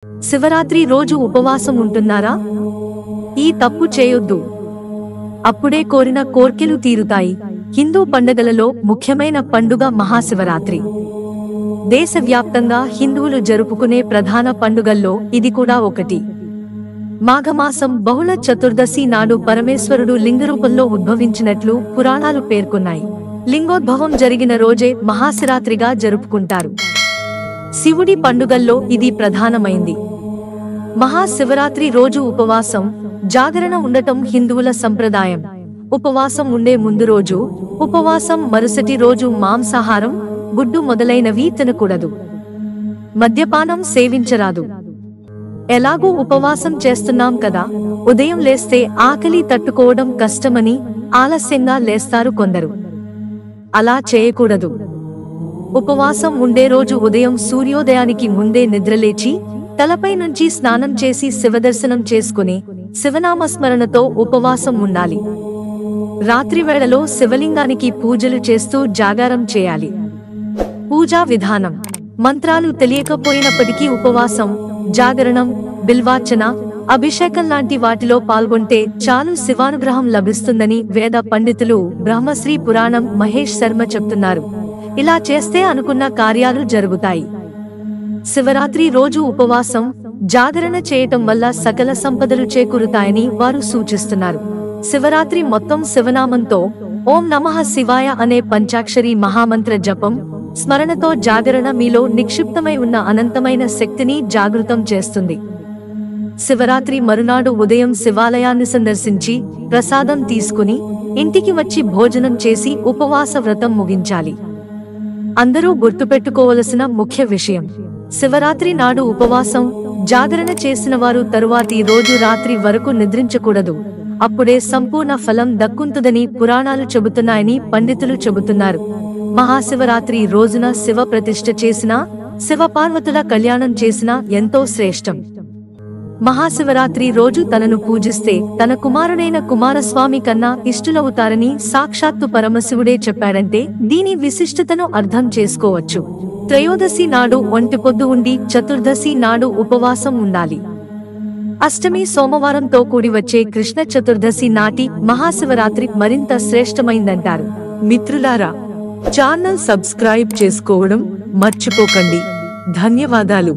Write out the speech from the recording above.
శివరాత్రి రోజు ఉపవాసం ఉంటున్నారా? ఈ తప్పు చేయొద్దు. అప్పుడే కోరిన కోర్కెలు తీరుతాయి. హిందూ పండుగలలో ముఖ్యమైన పండుగ మహాశివరాత్రి. దేశవ్యాప్తంగా హిందువులు జరుపుకునే ప్రధాన పండుగల్లో ఇది కూడా ఒకటి. మాఘమాసం బహుళ చతుర్దశి నాడు పరమేశ్వరుడు లింగరూపంలో ఉద్భవించినట్లు పురాణాలు పేర్కొన్నాయి. లింగోద్భవం జరిగిన రోజే మహాశివరాత్రిగా జరుపుకుంటారు. శివుడి పండుగల్లో ఇది ప్రధానమైంది. మహాశివరాత్రి రోజు ఉపవాసం, జాగరణ ఉండటం హిందువుల సంప్రదాయం. ఉపవాసం ఉండే ముందు రోజు, ఉపవాసం మరుసటి రోజు మాంసాహారం, గుడ్డు మొదలైనవి తినకూడదు. మద్యపానం సేవించరాదు. ఎలాగూ ఉపవాసం చేస్తున్నాం కదా, ఉదయం లేస్తే ఆకలి తట్టుకోవడం కష్టమని ఆలస్యంగా లేస్తారు కొందరు. అలా చేయకూడదు. ఉపవాసం ఉండే రోజు ఉదయం సూర్యోదయానికి ముందే నిద్రలేచి, తలపై నుంచి స్నానం చేసి శివదర్శనం చేసుకుని శివనామస్మరణతో ఉపవాసం ఉండాలి. రాత్రి వేళలో శివలింగానికి పూజలు చేస్తూ జాగారం చేయాలి. పూజా విధానం: మంత్రాలు తెలియకపోయినప్పటికీ ఉపవాసం, జాగరణం, బిల్వార్చన, అభిషేకం లాంటి వాటిలో పాల్గొంటే చాలు శివానుగ్రహం లభిస్తుందని వేద పండితులు బ్రహ్మశ్రీ పురాణం మహేష్ శర్మ చెప్తున్నారు. ఇలా చేస్తే అనుకున్న కార్యాలు జరుగుతాయి. శివరాత్రి రోజు ఉపవాసం, జాగరణ చేయటం వల్ల సకల సంపదలు చేకూరుతాయని వారు సూచిస్తున్నారు. శివరాత్రి మొత్తం శివనామంతో ఓం నమః శివాయ అనే పంచాక్షరి మహామంత్ర జపం, స్మరణతో జాగరణ మీలో నిక్షిప్తమై ఉన్న అనంతమైన శక్తిని జాగృతం చేస్తుంది. శివరాత్రి మరునాడు ఉదయం శివాలయాన్ని సందర్శించి ప్రసాదం తీసుకుని ఇంటికి వచ్చి భోజనం చేసి ఉపవాస వ్రతం ముగించాలి. అందరూ గుర్తుపెట్టుకోవలసిన ముఖ్య విషయం: శివరాత్రి నాడు ఉపవాసం, జాగరణ చేసిన వారు తరువాతి రోజు రాత్రి వరకు నిద్రించకూడదు. అప్పుడే సంపూర్ణ ఫలం దక్కుంటుందని పురాణాలు చెబుతున్నాయని పండితులు చెబుతున్నారు. మహాశివరాత్రి రోజున శివ ప్రతిష్ఠ చేసినా, శివపార్వతుల కళ్యాణం చేసినా ఎంతో శ్రేష్టం. మహాశివరాత్రి రోజు తనను పూజిస్తే తన కుమారుడైన కుమారస్వామి కన్నా ఇష్టులవుతారని సాక్షాత్తు పరమశివుడే చెప్పాడంటే దీని విశిష్టతను అర్థం చేసుకోవచ్చు. త్రయోదశి నాడు ఒంటిపొద్దు ఉండి చతుర్దశి నాడు ఉపవాసం ఉండాలి. అష్టమి సోమవారంతో కూడి వచ్చే కృష్ణ చతుర్దశి నాటి మహాశివరాత్రి మరింత శ్రేష్టమైందంటారు. మిత్రులారా, ఛానల్ సబ్స్క్రైబ్ చేసుకోవడం మర్చిపోకండి. ధన్యవాదాలు.